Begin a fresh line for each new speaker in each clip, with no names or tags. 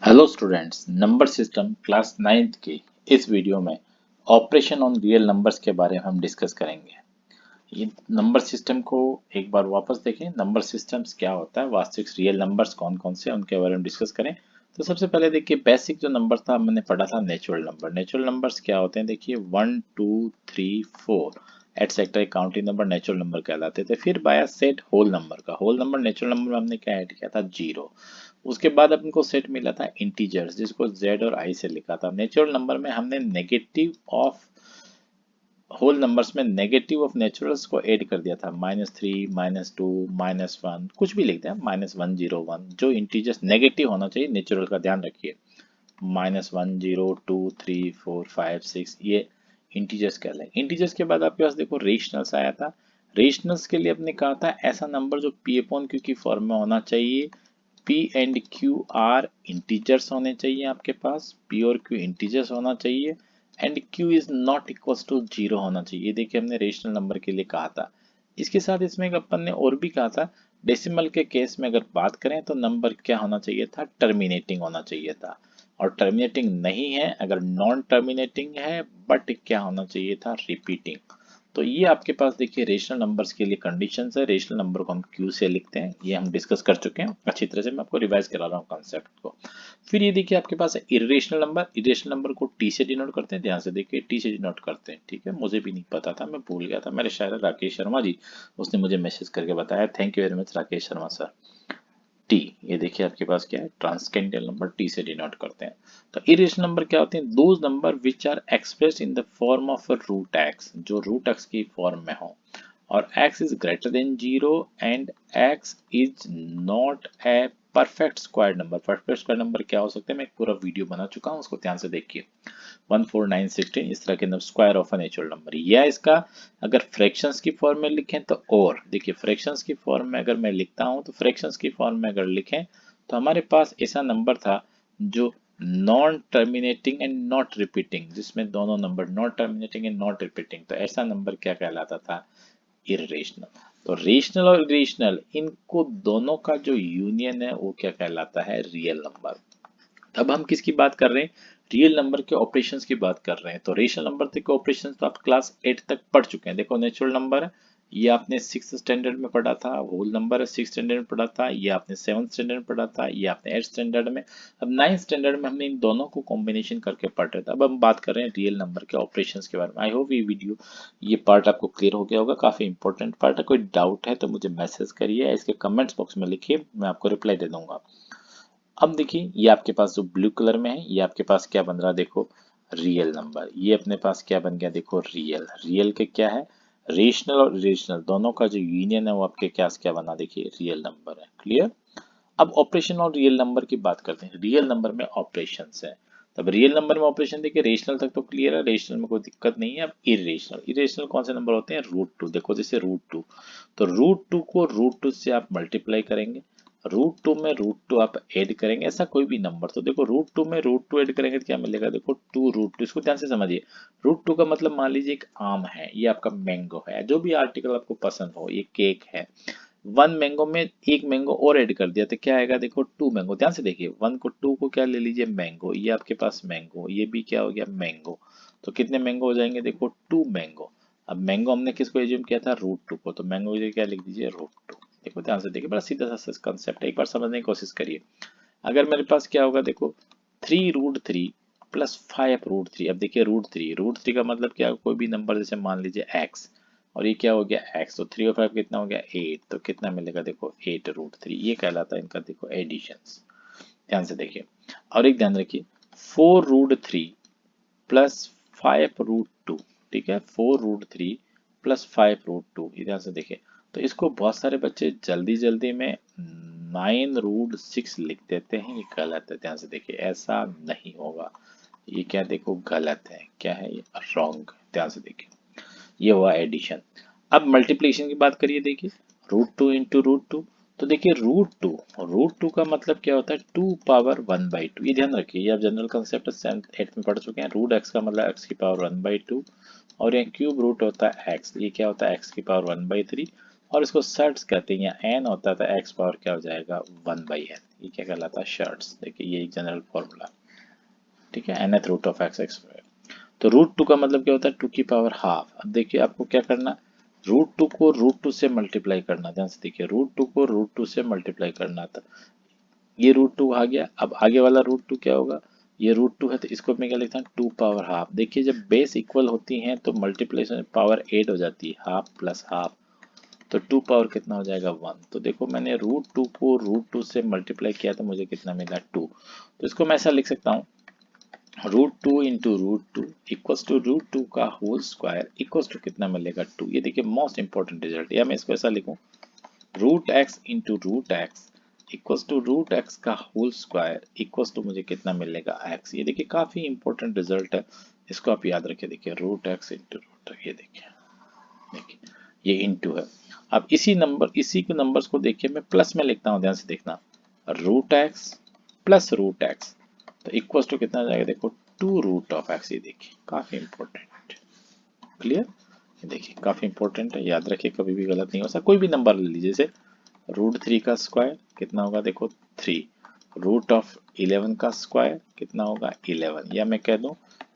Hello students, number system class 9th के इस video में ऑपरेशन ऑन रियल नंबर्स के बारे में हम डिस्कस करेंगे। ये नंबर सिस्टम को एक बार वापस देखें। नंबर सिस्टम्स क्या होता है, वास्तविक रियल नंबर्स कौन कौन से हैं, उनके बारे में डिस्कस करें। तो सबसे पहले देखिए, बेसिक जो नंबर था हमने पढ़ा था नेचुरल नंबर। नेचुरल नंबर्स क्या होते हैं, देखिए 1 2 3 4 etcetera counting number natural number कहलाते थे। फिर बाया सेट होल नंबर का, होल नंबर नेचुरल नंबर में हमने क्या ऐड किया था, जीरो। उसके बाद अपन को सेट मिला था इंटीजर्स, जिसको z और i से लिखा था। नेचुरल नंबर में हमने नेगेटिव ऑफ होल नंबर्स में नेगेटिव ऑफ नेचुरल्स को ऐड कर दिया था, -3 -2 -1, कुछ भी लिखते हैं, -101। जो इंटीजर्स नेगेटिव होना चाहिए नेचुरल का ध्यान रखिए, -1 0 2 3 4 5 6, ये इंटीजर्स कहलाएंगे। इंटीजर्स के बाद आपके पास देखो रेशनल्स आया था। रेशनल्स के लिए अपने कहा था ऐसा नंबर जो p अपॉन q की फॉर्म में होना चाहिए। p and q are integers होने चाहिए आपके पास, p और q इंटीजर्स होना चाहिए, and q is not equal to zero होना चाहिए। देखिए हमने रेशनल नंबर के लिए कहा था। इसके साथ इसमें एक अपन ने और भी कहा था, डेसिमल के केस में अगर बात करें तो नंबर क्या होना चाहिए था, टर्मिनेटिंग होना चाहिए था। और टर्मिनेटिंग नहीं है, अगर नॉन टर्मिनेटिंग है, बट क्या होना चाहिए था, रिपीटिंग। तो ये आपके पास देखिए रेशनल नंबर्स के लिए कंडीशंस है। रेशनल नंबर को हम क्यू से लिखते हैं, ये हम डिस्कस कर चुके हैं अच्छी तरह से, मैं आपको रिवाइज करा रहा हूँ कॉन्सेप्ट को। फिर ये देखिए आपके पास है इरेशनल नंबर। इरेशनल नंबर को टी से डिनोट करते हैं, ध्यान से देखिए टी से डिनोट करते हैं, ठीक है। मुझे भी नहीं पता था, मैं भूल गया था। मेरे शायद राकेश शर्मा जी, उसने मुझे मैसेज करके बताया। Thank you very much Rakesh Sharma sir. T, ये देखिए आपके पास क्या है, ट्रांसकेंडियल नंबर टी से डिनोट करते हैं। तो इरेशनल नंबर क्या होते हैं, those numbers which are expressed in the form of root x, जो रूट एक्स की फॉर्म में हो, और x is greater than 0 and x is not a perfect square number। Perfect square number क्या हो सकते हैं, मैं एक पूरा वीडियो बना चुका हूँ, उसको ध्यान से देखिए। 1 4 9 16 इस तरह के number square of a natural number, या इसका अगर फ्रैक्शंस की फॉर्म में लिखें तो, और देखिए फ्रैक्शंस की फॉर्म में अगर मैं लिखता हूं तो, फ्रैक्शंस की फॉर्म में अगर लिखें तो हमारे पास ऐसा नंबर था जो non terminating and not repeating, जिसमें दोनों number not terminating and not repeating, तो ऐसा नंबर क्या कहलाता था, इरेशनल। तो रेशनल और इरेशनल, इनको दोनों का जो यूनियन है वो क्या कहलाता है, रियल नंबर। अब हम किसकी बात कर रहे हैं, रियल नंबर के ऑपरेशंस की बात कर रहे हैं। तो रेशनल नंबर के ऑपरेशंस तो आप क्लास 8 तक पढ़ चुके हैं। देखो नेचुरल नंबर है, ये आपने 6th स्टैंडर्ड में पढ़ा था। होल नंबर है 6th स्टैंडर्ड में पढ़ा था, ये आपने 7th स्टैंडर्ड में पढ़ा था, ये आपने 8th स्टैंडर्ड में। अब 9th स्टैंडर्ड में हमने इन दोनों को कॉम्बिनेशन करके पढ़ रहे थे। अब हम बात कर रहे हैं रियल नंबर के ऑपरेशंस के बारे में। आई होप ये वीडियो, ये पार्ट आपको क्लियर हो गया होगा, काफी इंपॉर्टेंट पार्ट है। कोई डाउट है तो मुझे मैसेज करिए, इसके कमेंट्स बॉक्स में लिखिए, मैं आपको रिप्लाई दे दूंगा। अब देखिए ये आपके पास जो ब्लू कलर में है, ये आपके पास क्या बन रहा है, देखो रियल नंबर। ये अपने पास क्या बन गया, देखो रियल। रियल के क्या है, रेशनल और इरेशनल दोनों का जो यूनियन है वो आपके क्या बना, देखिए रियल नंबर है। क्लियर। अब ऑपरेशन और रियल नंबर की बात करते हैं। रियल नंबर में ऑपरेशन है, तब रियल नंबर में ऑपरेशन देखिए, रेशनल तक तो क्लियर है, रेशनल में कोई दिक्कत नहीं है। अब इरेशनल, इरेशनल कौन से नंबर होते हैं, √2। देखो जैसे √2, तो √2 को √2 से आप मल्टीप्लाई करेंगे, √2 में √2 आप ऐड करेंगे, ऐसा कोई भी नंबर। तो देखो √2 में √2 ऐड करेंगे तो क्या मिलेगा, देखो 2√2। इसको ध्यान से समझिए, √2 का मतलब मान लीजिए एक आम है, ये आपका मैंगो है, जो भी आर्टिकल आपको पसंद हो, ये केक है। 1 मैंगो में एक मैंगो और ऐड कर दिया तो क्या आएगा, देखो 2 मैंगो। ध्यान से देखिए, 1 को 2 को क्या ले लीजिए, मैंगो। ये आपके पास मैंगो, ये भी क्या हो गया, मैंगो। तो कितने मैंगो हो जाएंगे, देखो 2 मैंगो। अब मैंगो हमने किसको एज्यूम किया था, √2 को, तो मैंगो की जगह क्या लिख दीजिए, √2। देखो ध्यान से देखिए, बड़ा सीधा सा कंसेप्ट है, एक बार समझने की कोशिश करिए। अगर मेरे पास क्या होगा, देखो 3√3 प्लस 5√3। अब देखिए √3 का मतलब क्या, कोई भी नंबर जैसे मान लीजिए x, और ये क्या हो गया x, तो 3 और 5 कितना हो गया 8, तो कितना मिलेगा, देखो 8√3। ये कहलाता है इनका देखो एडिशंस। ध्यान से देखिए, और एक ध्यान रखिए, 4√3 प्लस 5√2, ठीक है, 4√3 प्लस 5√2, ये ध्यान से देखिए। तो इसको बहुत सारे बच्चे जल्दी जल्दी में 9√6 लिख देते हैं, ये गलत है। ध्यान से देखिए, ऐसा नहीं होगा, ये क्या देखो गलत है, क्या है ये, रॉन्ग। ध्यान से देखिए, ये हुआ एडिशन। अब मल्टीप्लिकेशन की बात करिए, देखिए √2 इंटू √2, तो देखिए √2 का मतलब क्या होता है, 2 पावर 1/2। ये ध्यान रखिए, ये आप जनरल कंसेप्ट 7th 8th में पढ़ चुके हैं। √x का मतलब x⁻⁻⁻², और ये क्यूब रूट होता है x, ये क्या होता है x⁻⁻⁻³ और इसको शर्ट्स कहते हैं, या एन होता था एक्स पावर क्या हो जाएगा 1/n, ये क्या कहलाता है शर्ट्स। देखिए ये एक जनरल फॉर्मूला, ठीक है, nth root of x x. तो रूट टू का मतलब क्या होता है 2 की पावर हाफ। अब देखिए आपको क्या करना, रूट टू को रूट टू से मल्टीप्लाई करना, ध्यान से देखिए रूट टू को रूट टू से मल्टीप्लाई करना था, ये रूट टू आ गया। अब आगे वाला रूट टू क्या होगा, ये रूट टू है तो इसको मैं क्या लिखता हूँ 2 पावर हाफ। देखिए जब बेस इक्वल होती हैं तो मल्टीप्लिकेशन पावर 8 हो जाती है, हाफ प्लस हाफ, तो 2 पावर कितना हो जाएगा 1। तो देखो मैंने रूट टू को रूट टू से मल्टीप्लाई किया तो मुझे कितना मिला 2। तो इसको मैं ऐसा लिख सकता हूँ root two into root two equals to root two का होल स्क्वायर इक्वल्स टू कितना मिलेगा 2। ये देखिए मोस्ट इंपॉर्टेंट रिजल्ट, या मैं इसको ऐसा लिखूं root x into root x equals to root x का होल स्क्वायर इक्वल्स टू मुझे कितना मिलेगा एक्स। ये देखिए काफी इंपॉर्टेंट रिजल्ट है, इसको आप याद रखिए। देखिए रूट एक्स इंटू रूट, ये देखिए, देखिए ये इंटू है। अब इसी के नंबर्स को देखिए मैं प्लस में लिखता हूँ, ध्यान से देखना, root x plus root x तो इक्वल टू कितना जाएगा, देखो 2 रूट ऑफ एक्स। ये देखिए काफी इंपॉर्टेंट, क्लियर, ये देखिए काफी इंपॉर्टेंट है, याद रखिए कभी भी गलत नहीं हो सकता। कोई भी नंबर ले लीजिए, जैसे रूट 3 का स्क्वायर कितना होगा, देखो 3, रूट ऑफ 11 का स्क्वायर कितना होगा 11, या मैं कह दूं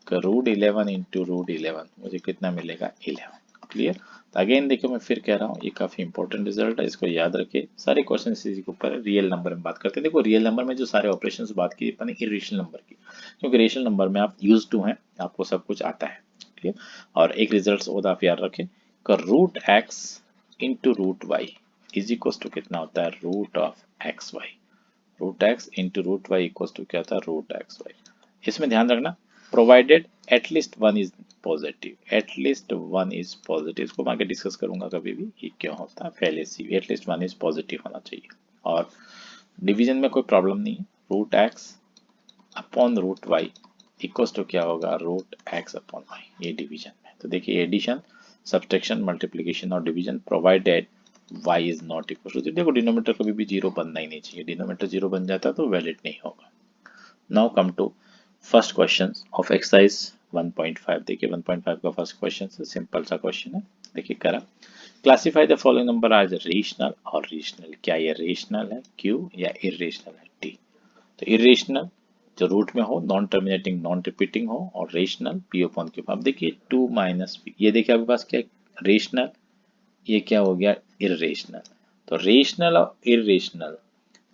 कि रूट 11 इंटू रूट 11 मुझे कितना मिलेगा 11, क्लियर। तो अगेन देखो मैं फिर कह रहा हूँ ये काफी इंपॉर्टेंट रिजल्ट है, इसको याद रखिए। सारे क्वेश्चन इसी के ऊपर रियल नंबर में बात करते हैं। देखो रियल नंबर में जो सारे ऑपरेशन बात की अपन इरेशनल नंबर की, क्योंकि रेशनल नंबर में आप यूज टू हैं, आपको सब कुछ आता है, क्लियर। और एक रिजल्ट और आप याद रखें कि root x into root y is equal to कितना होता है root of x y, root x into root y equal to क्या होता है रूट एक्स वाई। इसमें ध्यान रखना provided at least one is positive, at least one is positive, इसको मैं आगे डिस्कस करूंगा कभी भी ये क्यों होता है, पहले से एटलीस्ट वन इज पॉजिटिव होना चाहिए। और डिवीजन में कोई प्रॉब्लम नहीं है, root x upon root y equals to क्या होगा रूट एक्स अपॉन वाई, ये डिवीजन में। तो देखिए एडिशन सब्ट्रैक्शन मल्टीप्लिकेशन और division provided y is not equal to, देखो डिनोमिनेटर कभी भी जीरो बनना ही नहीं चाहिए, डिनोमिनेटर जीरो बन जाता तो वैलिड नहीं होगा। Now come to first question of exercise 1.5। देखिए 1.5 का फर्स्ट क्वेश्चन है, सिंपल सा क्वेश्चन है। देखिए करा classify the following number as rational और रेशनल, क्या ये रेशनल है क्यू या इरेशनल है टी। तो इरेशनल जो रूट में हो, नॉन टर्मिनेटिंग नॉन रिपीटिंग हो, और रेशनल पी अपॉन क्यू। अब देखिए 2 माइनस पी, ये देखिए आपके पास क्या है रेशनल, ये क्या हो गया इरेशनल। तो रेशनल और इरेशनल,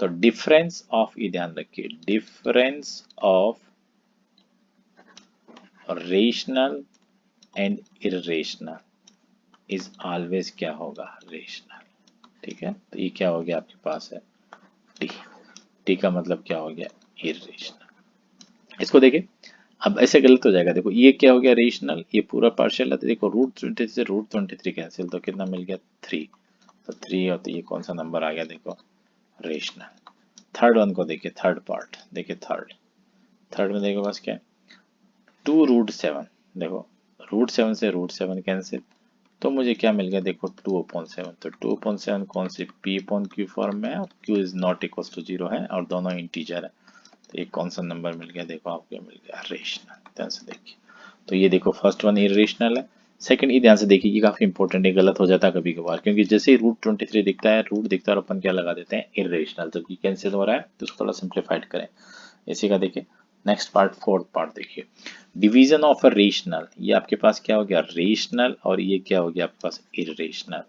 तो डिफरेंस ऑफ, ये ध्यान रखिए difference of rational and irrational is always क्या होगा रेशनल, ठीक है। तो ये क्या हो गया आपके पास है टी, टी का मतलब क्या हो गया इरेशनल। इसको देखिए अब ऐसे गलत हो जाएगा, देखो ये क्या हो गया रेशनल, ये पूरा पार्शियल है, तो देखो रूट 23 से रूट 23 कैंसिल, तो कितना मिल गया 3, तो 3 और तो ये कौन सा नंबर आ गया देखो रेशनल। थर्ड वन को देखिए, थर्ड पार्ट देखिए, थर्ड में देखो बस क्या है 2 रूट 7, देखो रूट 7 से रूट 7 कैंसिल, तो मुझे क्या मिल गया देखो 2/7। तो 2/7 कौन सी पी अपॉन क्यू फॉर्म में है, और q is not equal to 0 है, और दोनों इंटीजर है। तो एक कौन सा नंबर मिल गया देखो आपको मिल गया रेशनल, ध्यान से देखिए। तो ये देखो फर्स्ट वन इरेशनल है, सेकंड ये ध्यान से देखिए ये काफी इंपॉर्टेंट है, गलत हो जाता है कभी कभार, क्योंकि जैसे ही रूट 23 दिखता है रूट दिखता है और अपन क्या लगा देते हैं इरेशनल, जबकि कैंसिल हो रहा है तो उसको थोड़ा सिंप्लीफाइड करें। इसी का देखिए नेक्स्ट पार्ट फोर्थ पार्ट देखिए डिवीजन ऑफ अ रेशनल, ये आपके पास क्या हो गया रेशनल और ये क्या हो गया आपके पास इरेशनल।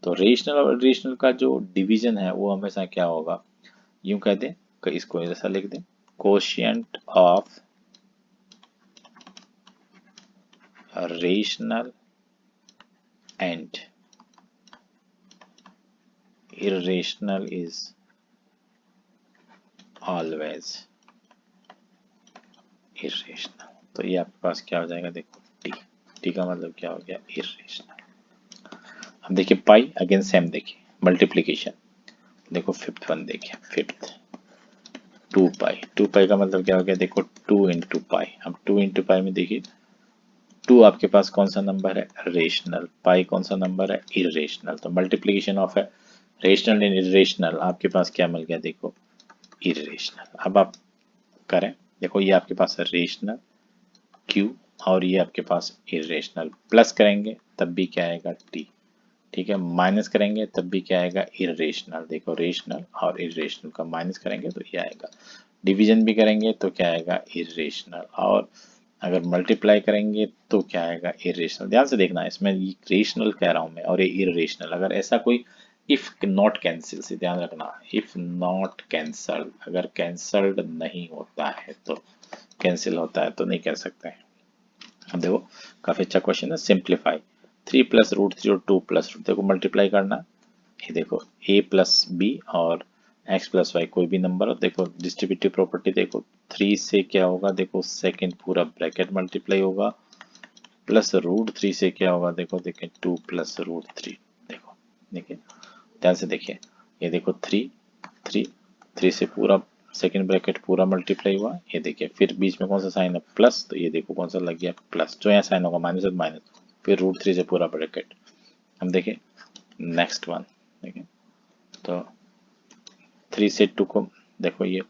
तो रेशनल और इरेशनल का जो डिवीजन है वो हमेशा क्या होगा, यूं कह दें कि इसको ऐसा लिख दें quotient of rational and irrational is always irrational। तो ये आपके पास क्या हो जाएगा देखो टी, टी का मतलब क्या हो गया irrational। अब देखिए पाई अगेन सेम देखिए मल्टीप्लीकेशन, देखो फिफ्थ वन देखिए फिफ्थ 2 पाई का मतलब क्या हो गया देखो 2 इंटू पाई। अब 2 इंटू पाई में देखिए 2 आपके पास कौन सा नंबर है रेशनल, पाई कौन सा नंबर है इरेशनल, तो मल्टीप्लीकेशन ऑफ है रेशनल एंड इरेशनल, आपके पास क्या मिल गया देखो इरेशनल। अब आप करें देखो ये आपके पास है रेशनल क्यू और ये आपके पास इरेशनल, प्लस करेंगे तब भी क्या आएगा टी, ठीक है, माइनस करेंगे तब भी क्या आएगा, इरेशनल। देखो रेशनल और इरेशनल का माइनस करेंगे तो ये आएगा। डिवीजन भी करेंगे तो क्या आएगा, इरेशनल। और अगर मल्टीप्लाई करेंगे तो क्या आएगा, इरेशनल। ध्यान से देखना, इसमें रेशनल कह रहा हूं मैं और ये इरेशनल। अगर ऐसा कोई इफ नॉट कैंसिल से ध्यान रखना, इफ नॉट कैंसल्ड, अगर कैंसल्ड नहीं होता है तो कैंसिल होता है तो नहीं कह सकते हैं। अब देखो काफी अच्छा क्वेश्चन है, सिंप्लीफाई 3 + √3 और 2 + √, देखो मल्टीप्लाई करना। ये देखो a + b और x + y कोई भी नंबर। और देखो डिस्ट्रीब्यूटिव प्रॉपर्टी, देखो 3 से क्या होगा, देखो सेकंड पूरा ब्रैकेट मल्टीप्लाई होगा, प्लस √3 से क्या होगा, देखो देखिए 2 + √3। देखो देखिए ध्यान से देखिए, ये देखो 3 से पूरा सेकंड ब्रैकेट पूरा मल्टीप्लाई हुआ। ये देखिए फिर बीच में कौन सा साइन है, प्लस, तो ये देखो कौन सा लग गया, प्लस। जो यहाँ साइन होगा माइनस है तो माइनस, फिर √3 से पूरा ब्रैकेट। हम देखें नेक्स्ट वन, देखिए तो 3 से 2 को देखो, ये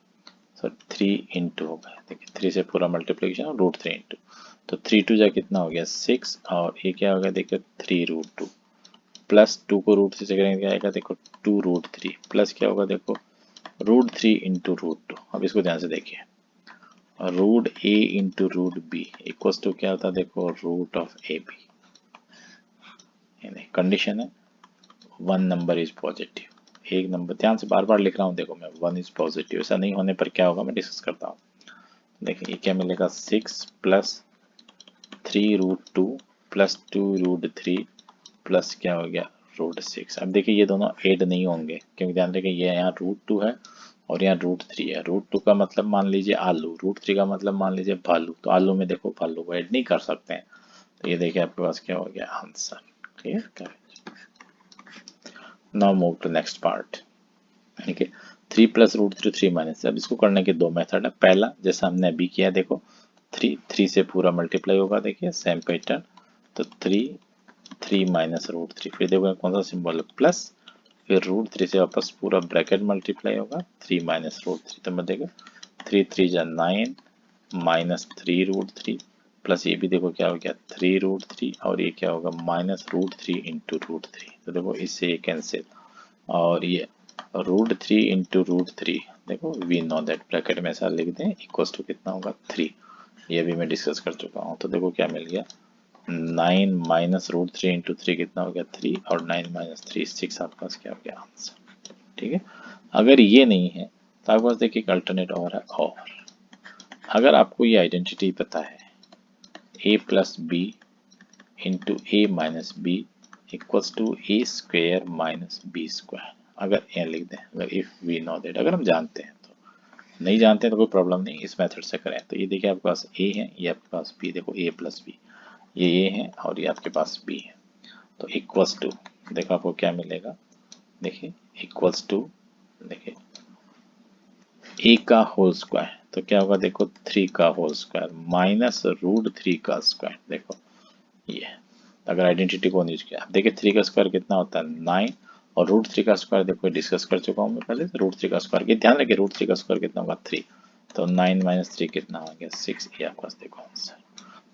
सर 3 इंटू हो गया। देखिए 3 से पूरा मल्टीप्लीकेशन और √3 इंटू, तो 3 2 जा कितना हो गया 6, और ये क्या हो गया देखिए 3√2, प्लस 2 को √3 से करेंगे क्या आएगा, देखो 2√3, प्लस क्या होगा देखो √3 इंटू √2। अब इसको ध्यान से देखिए, √a into √b equals to क्या होता है, देखो √ab। कंडीशन है वन नंबर इज पॉजिटिव, एक नंबर, ध्यान से बार बार लिख रहा हूँ, देखो मैं वन इज पॉजिटिव, ऐसा नहीं होने पर क्या होगा मैं डिस्कस करता हूँ। देखिए ये क्या मिलेगा, 6 + 3√2 + 2√3 प्लस क्या हो गया √6। अब देखिए ये दोनों ऐड नहीं होंगे, क्योंकि ध्यान रखिए ये यहाँ √2 है और यहाँ √3 है। √2 का मतलब मान लीजिए आलू, √3 का मतलब मान लीजिए भालू, तो आलू में देखो भालू को ऐड नहीं कर सकते हैं। तो ये देखिए आपके पास क्या हो गया answer. Clear. Now move to next part, ठीक है 3 + √3 3 - अब इसको करने के दो मेथड है। पहला जैसा हमने अभी किया, देखो 3 से पूरा मल्टीप्लाई होगा, देखिए सेम पैटर्न, तो 3 -√3, फिर देखो कौन सा सिंबल है, प्लस, फिर √3 से वापस पूरा ब्रैकेट मल्टीप्लाई होगा 3 -√3, तो मैं देखो 3 3 जा 9 -3√3, प्लस ये भी देखो क्या हो गया 3√3, और ये क्या होगा -√3 इंटू √3, तो देखो इससे ये कैंसिल। और ये √3 इंटू √3, देखो वी नो दैट, ब्रैकेट में ऐसा लिख दें इक्वल्स टू कितना होगा 3। ये भी मैं डिस्कस कर चुका हूँ। तो देखो क्या मिल गया, 9 -√3 इंटू 3 कितना हो गया 3, और 9 - 3 6, आपके पास क्या हो गया आंसर। ठीक है, अगर ये नहीं है तो आपके पास देखिए एक अल्टरनेट और है। और अगर आपको ये आइडेंटिटी पता है, a + b into a - b equals to a² - b², अगर ये लिख दें, अगर इफ वी नो दैट, अगर हम जानते हैं, तो नहीं जानते हैं तो कोई प्रॉब्लम नहीं, इस मेथड से करें। तो ये देखिए आपके पास a है, ये आपके पास b, देखो a + b, ये a है और ये आपके पास b है, तो इक्वल्स टू, देखो आपको क्या मिलेगा, देखिए इक्वल्स टू, देखिए a का होल स्क्वायर, तो क्या होगा देखो 3 का होल स्क्वायर माइनस √3 का स्क्वायर। देखो ये अगर आइडेंटिटी को यूज किया, देखिए 3 का स्क्वायर कितना होता है 9, और √3 का स्क्वायर देखो डिस्कस कर चुका हूँ मैं पहले, तो √3 का स्क्वायर, ये ध्यान रखिए √3 का स्क्वायर कितना होगा 3, तो 9 - 3 कितना हो गया 6, ये आपके पास देखो आंसर।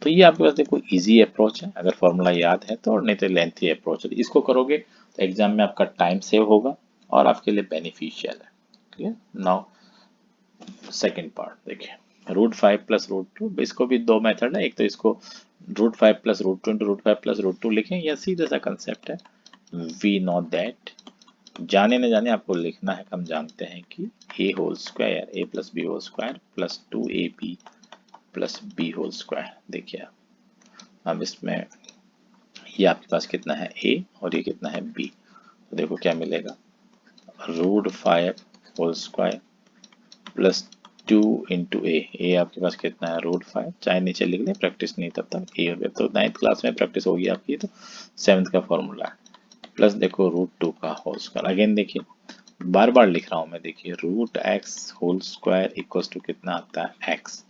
तो ये आपके पास देखो इजी अप्रोच है, अगर फॉर्मूला याद है तो, और नहीं तो लेंथी अप्रोच है। इसको करोगे तो एग्जाम में आपका टाइम सेव होगा और आपके लिए बेनिफिशियल है। क्लियर। नाउ सेकेंड पार्ट देखिए, √5 + √2, इसको भी दो मेथड है, एक तो इसको √5 + √2 इंटू √5 + √2 लिखें, या सीधा सा कंसेप्ट है, वी नो दैट, जाने न जाने आपको लिखना है, हम जानते हैं कि a whole square, a + b whole square plus 2ab + b whole square. देखिए अब इसमें ये आपके पास कितना है a और ये कितना है b, तो देखो क्या मिलेगा, √5 होल स्क्वायर प्लस 2 इंटू ए आपके पास कितना है √5, चाहे नीचे लिख लें, प्रैक्टिस नहीं तब तक ए, और तो 9th क्लास में प्रैक्टिस होगी आपकी, तो 7th का फॉर्मूला है, प्लस देखो √2 का होल स्क्वायर। अगेन देखिए बार बार लिख रहा हूं मैं, देखिए √x whole square equals to कितना आता है x,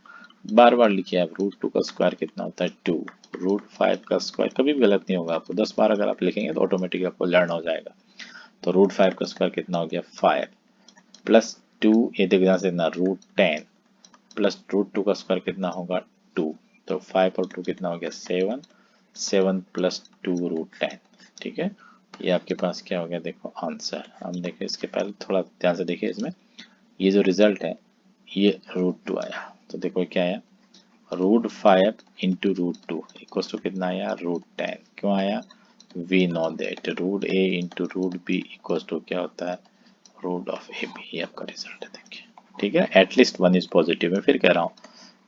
बार बार लिखिए आप, √2 का स्क्वायर कितना होता है 2, √5 का स्क्वायर, कभी भी गलत नहीं होगा आपको, 10 बार अगर आप लिखेंगे तो ऑटोमेटिक आपको लर्न हो जाएगा। तो √5 का स्क्वायर कितना हो गया 5, प्लस 2, ये देखना से ना √10, प्लस √2 का स्क्वायर कितना होगा 2, तो 5 और 2 कितना हो गया 7, 7 + 2 √10, ठीक है। ये आपके पास क्या हो गया, देखो आंसर। हम देखें इसके पहले थोड़ा ध्यान से देखिए, इसमें ये जो रिजल्ट है ये √2 आया। तो देखो क्या आया, √5 इंटू √2 इक्वल टू कितना आया, √10। क्यों आया, we know that √a into √b equal to क्या होता है, √ab। ये आपका रिजल्ट है, देखिए ठीक है। At least 1 is positive. मैं फिर कह रहा हूँ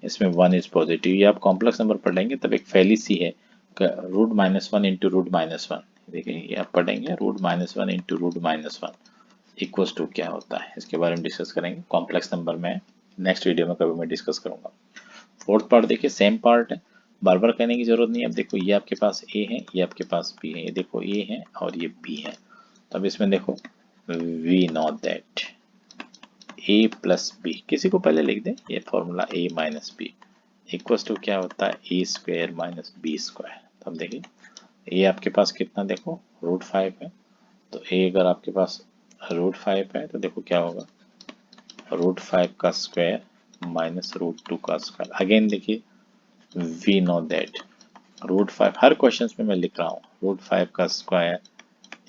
इसमें 1 इज पॉजिटिव। ये आप कॉम्प्लेक्स नंबर पढ़ेंगे तब एक फैलिसी है, √-1 इंटू √-1। देखिए ये आप पढ़ेंगे √-1 इंटू √-1 इक्वल्स टू क्या होता है, इसके बारे में डिस्कस करेंगे। कॉम्प्लेक्स नंबर में नेक्स्ट वीडियो में कभी मैं डिस्कस करूंगा। फोर्थ पार्ट देखिए, सेम पार्ट है, बार बार कहने की जरूरत नहीं है। अब देखो ये आपके पास ए है, ये आपके पास बी है, ये देखो ए है और ये बी है। तो अब इसमें देखो we know that a plus b, किसी को पहले लिख दें, ये formula a minus b equals to क्या होता है, a square minus b square. तो अब देखिए ए आपके पास कितना, देखो √5 है। तो ए अगर आपके पास √5 है तो देखो क्या होगा, √5 का स्क्वायर माइनस √2 का स्क्वायर। अगेन देखिए वी नो दैट √5, हर क्वेश्चन में मैं लिख रहा हूँ √5 का स्क्वायर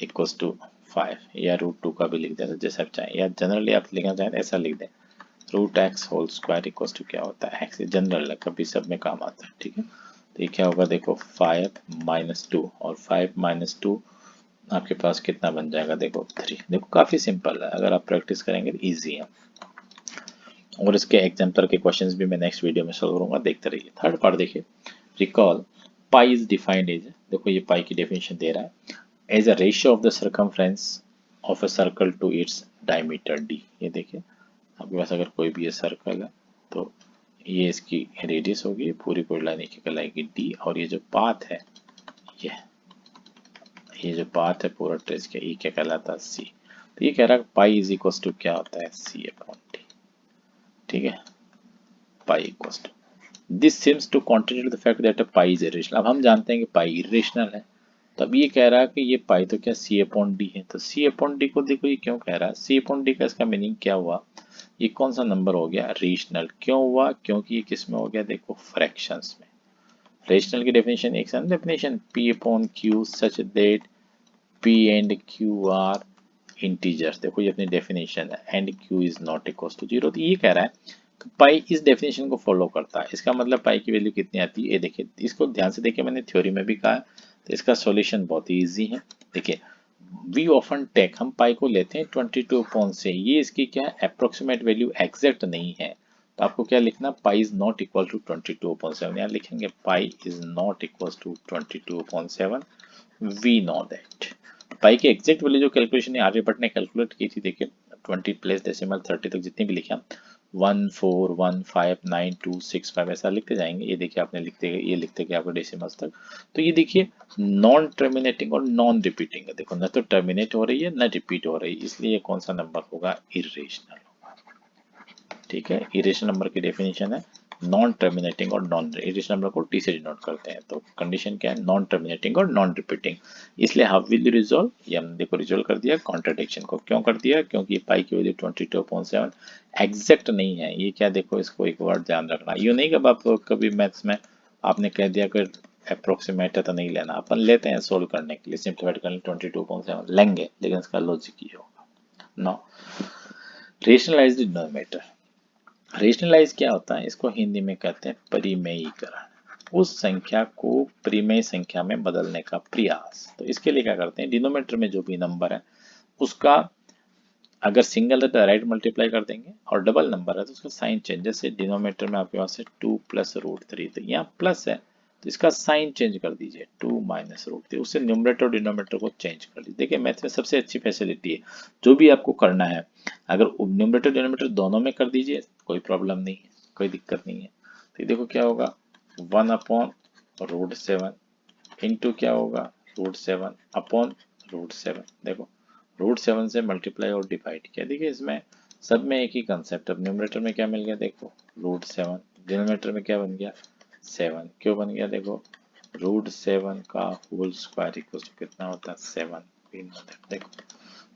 इक्वल्स टू 5, या √2 का भी लिख दें जैसे आप चाहें, या जनरली आप लिखना चाहें ऐसा लिख दें, √x whole square equals to क्या होता है, x। जनरल है, कभी सब में काम आता है, ठीक है। तो ये क्या होगा, देखो 5 माइनस 2 और 5 माइनस 2 आपके पास कितना बन जाएगा, देखो 3। देखो काफी सिंपल है, अगर आप प्रैक्टिस करेंगे तो ईजी है। और इसके एग्जाम्पल के क्वेश्चंस भी मैं नेक्स्ट वीडियो में सॉल्व करूंगा, देखते रहिए। थर्ड पार्ट देखिए, recall pi is defined as, देखो ये पाई की डेफिनेशन दे रहा है, as a ratio of the circumference of a circle to its diameter d. ये देखिए आपके पास अगर कोई भी ये सर्कल है तो ये इसकी रेडियस होगी, पूरी पूरी लाइन एक कहलाएगी डी, और ये जो पाथ है, ये जो पाथ है पूरा ट्रेस का, ये क्या कहलाता है, सी। तो ये कह रहा है पाई इज इक्वल टू क्या होता है, सी अपॉन डी, ठीक है। Pi equal to, this seems to contradict the fact that pi is irrational. अब हम जानते हैं कि पाई इरेशनल है, तो अब ये कह रहा है कि ये पाई तो क्या सी अपॉन डी है। तो सी अपॉन डी को देखो ये क्यों कह रहा है, सी अपॉन डी का इसका मीनिंग क्या हुआ, ये कौन सा नंबर हो गया, रेशनल। क्यों हुआ, क्योंकि ये किस में हो गया, देखो फ्रैक्शंस में। रेशनल की डेफिनेशन एक definition, p upon q such that p and q are integers. देखो ये अपनी डेफिनेशन है, and q is not equal to 0। तो ये कह रहा है पाई इस डेफिनेशन को फॉलो करता है। इसका मतलब पाई की वैल्यू कितनी आती है, ये देखिए, इसको ध्यान से देखिए, मैंने थ्योरी में भी कहा है। तो इसका सॉल्यूशन बहुत ही इजी है। देखिए वी ऑफन टेक, हम पाई को लेते हैं 22 अपॉन से, ये इसकी क्या है, अप्रोक्सीमेट वैल्यू एग्जैक्ट नहीं है। तो आपको क्या लिखना, pi is not equal to 22/7। यहाँ लिखेंगे pi is not equal to 22/7। We know that pi की एग्जैक्ट वैल्यू जो कैलकुलेशन आर्यभट्ट ने कैलकुलेट की थी, देखिए 20 प्लेस डेसिमल 30 तक जितनी भी लिखे, 1 4 1 5 9 2 6 5 ऐसा लिखते जाएंगे। ये देखिए आपने लिखते गए, ये लिखते गए आपको डेसिमल्स तक। तो ये देखिए नॉन टर्मिनेटिंग और नॉन रिपीटिंग है, देखो न तो टर्मिनेट हो रही है न रिपीट हो रही है, इसलिए ये कौन सा नंबर होगा, इरेशनल होगा, ठीक है। इरेशनल नंबर की डेफिनेशन है नॉन टर्मिनेटिंग और नॉन, इरेशनल नंबर को टी से डिनोट करते हैं। तो कंडीशन क्या है, नॉन टर्मिनेटिंग और नॉन रिपीटिंग, इसलिए हाउ विल यू रिजॉल्व, ये हमने देखो रिजॉल्व कर दिया। कॉन्ट्रडिक्शन को क्यों कर दिया, क्योंकि पाई की वैल्यू 22/7 एग्जैक्ट नहीं है। ये क्या, देखो इसको एक वर्ड ध्यान रखना, ये नहीं कब आप कभी मैथ्स में आपने कह दिया कि अप्रोक्सीमेट है तो नहीं लेना, अपन लेते हैं सोल्व करने के लिए, सिंप्लीफाइड करने 22/7 लेंगे, लेकिन इसका लॉजिक ये होगा। No, rationalize the denominator. Rationalize क्या होता है, इसको हिंदी में कहते हैं परिमेयीकरण, उस संख्या को परिमेय संख्या में बदलने का प्रयास। तो इसके लिए क्या करते हैं, डिनोमिनेटर में जो भी नंबर है उसका अगर सिंगल है तो डायरेक्ट मल्टीप्लाई कर देंगे, और डबल नंबर है तो उसका साइन चेंज, जैसे डिनोमिनेटर में आपके पास है 2 + √3, तो यहाँ प्लस है तो इसका साइन चेंज कर दीजिए 2 - √3, उससे न्यूमरेटर और डिनोमिनेटर को चेंज कर दीजिए। देखिए मैथ में सबसे अच्छी फैसिलिटी है, जो भी आपको करना है अगर न्यूमरेटर डिनोमिनेटर दोनों में कर दीजिए कोई प्रॉब्लम नहीं है, कोई दिक्कत नहीं है। तो ये देखो क्या होगा, 1/√7 इंटू क्या होगा, √7 अपॉन √7। देखो √7 से मल्टीप्लाई और डिवाइड किया, देखिए इसमें सब में एक ही कंसेप्ट। अब न्यूमरेटर में क्या मिल गया, देखो √7, डिनोमिनेटर में क्या बन गया 7, क्यों बन गया, देखो √7 का होल स्क्वायर इक्वल टू कितना होता है 7। देखो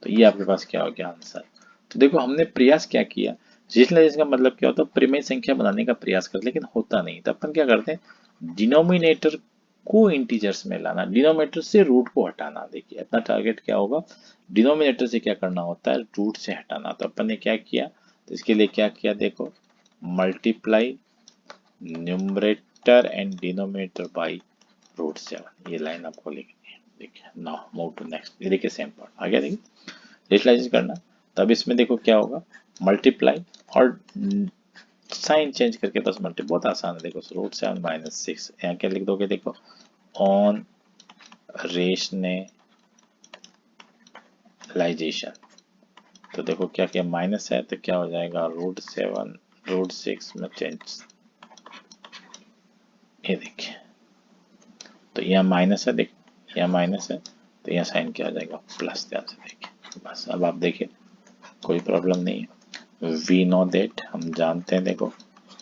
तो ये आपके पास क्या हो गया आंसर। तो देखो हमने प्रयास क्या किया, जिसका मतलब क्या होता है परिमेय संख्या बनाने का प्रयास कर, लेकिन होता नहीं। तो अपन क्या करते हैं, डिनोमिनेटर को इंटीजर्स में लाना, डिनोमिनेटर से रूट को हटाना। देखिए अपना टारगेट क्या होगा, डिनोमिनेटर से क्या करना होता है, रूट से हटाना। तो अपन ने क्या किया, तो इसके लिए क्या किया, देखो multiply numerator and denominator by root 7, ये लाइन आपको लिखनी है। देखिए नाउ मूव टू नेक्स्ट, ये देखिए सेम पार्ट आ गया। देखिए रेशनलाइज करना, तब इसमें देखो क्या होगा, मल्टीप्लाई और साइन चेंज करके बस मल्टी, बहुत आसान है। देखो रूट 7 माइनस 6, यहाँ क्या लिख दोगे, देखो ऑन रेशनलाइजेशन। तो देखो क्या क्या माइनस है, तो क्या हो जाएगा, रूट 7 रूट 6 में चेंज, ये देखिए तो यहाँ माइनस है, देख यहाँ माइनस है, तो यहाँ साइन क्या हो जाएगा, प्लस। ध्यान से देखिए, बस अब आप देखिए कोई प्रॉब्लम नहीं है। वी नो दैट, हम जानते हैं। देखो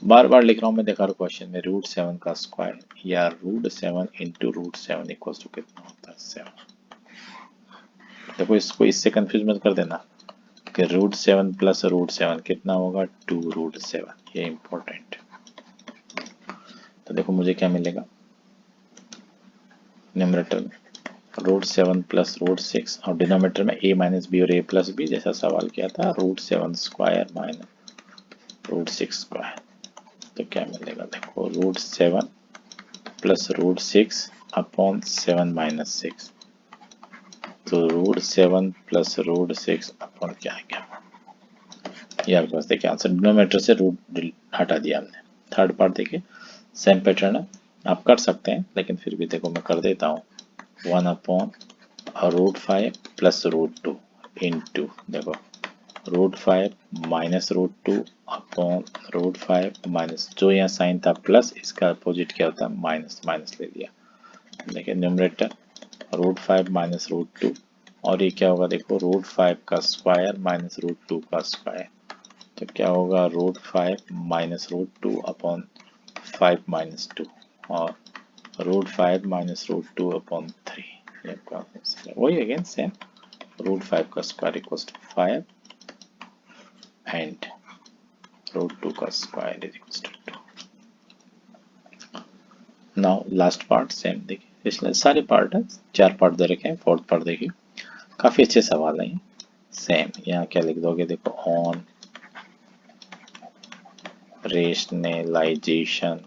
बार बार लिख रहा हूँ मैं, देखा क्वेश्चन में रूट 7 का स्क्वायर या root 7 into root 7 equal to कितना होता है, 7। देखो इसको इससे कंफ्यूज मत कर देना कि रूट 7 प्लस रूट 7 कितना होगा, 2 रूट 7, ये इंपॉर्टेंट। तो देखो मुझे क्या मिलेगा न्यूमरेटर में, रूट 7 प्लस रूट 6, और डिनोमिनेटर में a माइनस बी और a प्लस बी, जैसा सवाल किया था, root 7 square minus root 6 square. तो क्या मिलेगा, देखो root 7 plus root 6 upon 7 minus 6, तो रूट 7 प्लस रूट 6 अपॉन क्या आ गया, ये आपके पास देखिए आंसर। डिनोमिनेटर से रूट हटा दिया हमने। थर्ड पार्ट देखिए सेम पैटर्न है, आप कर सकते हैं, लेकिन फिर भी देखो मैं कर देता हूँ। 1 upon root 5 plus root 2 into, देखो root 5 minus root 2 upon root 5 minus, जो यहाँ साइन था प्लस, इसका अपोजिट क्या होता है, माइनस, माइनस ले लिया। देखिए न्यूमरेटर रूट 5 माइनस रूट 2, और ये क्या होगा, देखो रूट 5 का स्क्वायर माइनस रूट 2 का स्क्वायर। तो क्या होगा, root 5 minus root 2 upon 5 minus 2, और रूट 5 माइनस रूट 2 अपॉन 3, वही अगेन सेम, रूट 5 का square equals to 5 and root 2 का square is equals to 2। Now last part same देखिए, इसलिए सारे पार्ट है, 4 पार्ट दे रखे हैं, फोर्थ पार्ट देखिए काफी अच्छे सवाल है। सेम यहाँ क्या लिख दोगे, देखो ऑन रेशनलाइजेशन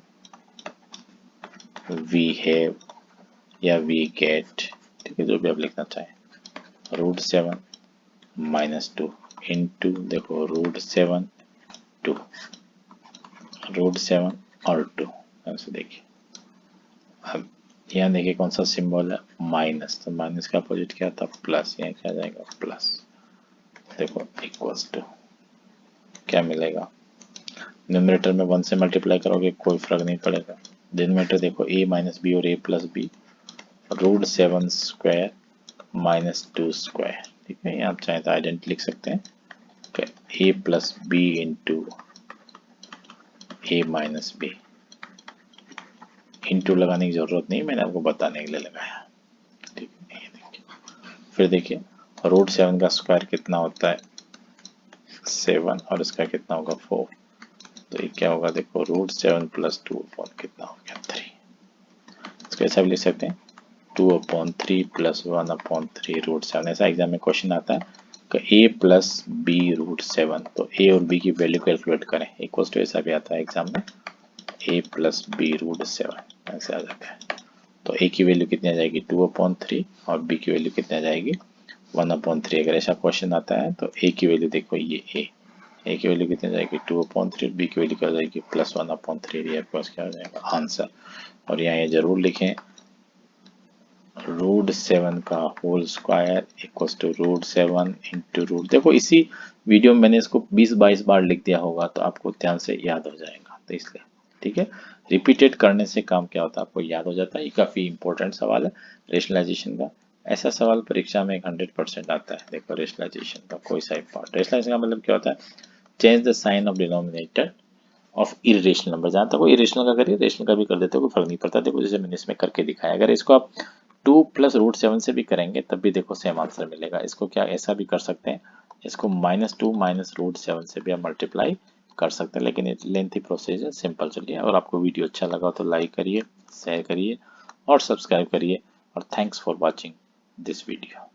वी हैव या वी गेट, ठीक है जो भी आप लिखना चाहें, रूट 7 माइनस 2 इंटू, देखो रूट 7 2, रूट 7 और 2, ऐसे देखिए। अब यहाँ देखिए कौन सा सिंबल है, माइनस, तो माइनस का अपोजिट क्या था, प्लस, यहाँ क्या जाएगा प्लस। देखो इक्वल्स टू क्या मिलेगा, न्यूमरेटर में 1 से मल्टीप्लाई करोगे कोई फर्क नहीं पड़ेगा। डिनोमिनेटर देखो a माइनस बी और a plus b, root 7 square minus 2 square, ठीक है। यहाँ आप चाहें तो आइडेंटिटी लिख सकते हैं, a plus b into a minus b, into लगाने की जरूरत नहीं, मैंने आपको बताने के लिए लगाया, ठीक है। ये देखिए फिर देखिए रूट 7 का स्क्वायर कितना होता है, 7, और इसका कितना होगा 4, तो ये क्या होगा, देखो रूट 7 प्लस 2 अपॉन कितना हो गया 3, इसको ऐसा भी लिख सकते हैं 2 अपॉन 3 प्लस 1 अपॉन 3 रूट 7। ऐसा एग्जाम में क्वेश्चन आता है कि a प्लस बी रूट 7, तो a और b की वैल्यू कैलकुलेट करें, इक्वल्स टू, ऐसा भी आता है एग्जाम में a प्लस बी रूट 7, ऐसे आ जाता है। तो a की वैल्यू कितनी आ जाएगी 2 अपॉन 3, और b की वैल्यू कितनी आ जाएगी 1 अपॉन 3। अगर ऐसा क्वेश्चन आता है तो a की वैल्यू देखो, ये a की वैल्यू कितनी आ जाएगी 2 अपॉन 3, b की वैल्यू क्या हो जाएगी प्लस 1 अपॉन 3, ये आपके पास क्या हो जाएगा आंसर। और यहाँ ये जरूर लिखें रूट 7 का whole square equals to root 7 into root, देखो इसी वीडियो में मैंने इसको 20-22 बार लिख दिया होगा, तो आपको ध्यान से याद हो जाएगा, तो इसलिए ठीक है, रिपीटेड करने से काम क्या होता है, आपको याद हो जाता है। ये काफी इंपॉर्टेंट सवाल है रेशनलाइजेशन का, ऐसा सवाल परीक्षा में 100% आता है। देखो रेशनलाइजेशन का कोई सा पार्ट, रेशनलाइजेशन का मतलब क्या होता है, change the sign of denominator of irrational number. जहां तक वो इरेशनल का करिए, रेशनल का भी कर देते हो, कोई फर्क नहीं पड़ता। देखो जैसे मैंने इसमें करके दिखाया, अगर इसको आप 2 प्लस रूट 7 से भी करेंगे तब भी देखो सेम आंसर मिलेगा। इसको क्या ऐसा भी कर सकते हैं, इसको -2 माइनस रूट 7 से भी आप मल्टीप्लाई कर सकते हैं, लेकिन लेंथी प्रोसेस है, सिंपल। चलिए, और आपको वीडियो अच्छा लगा तो लाइक करिए, शेयर करिए, और सब्सक्राइब करिए और thanks for watching this video.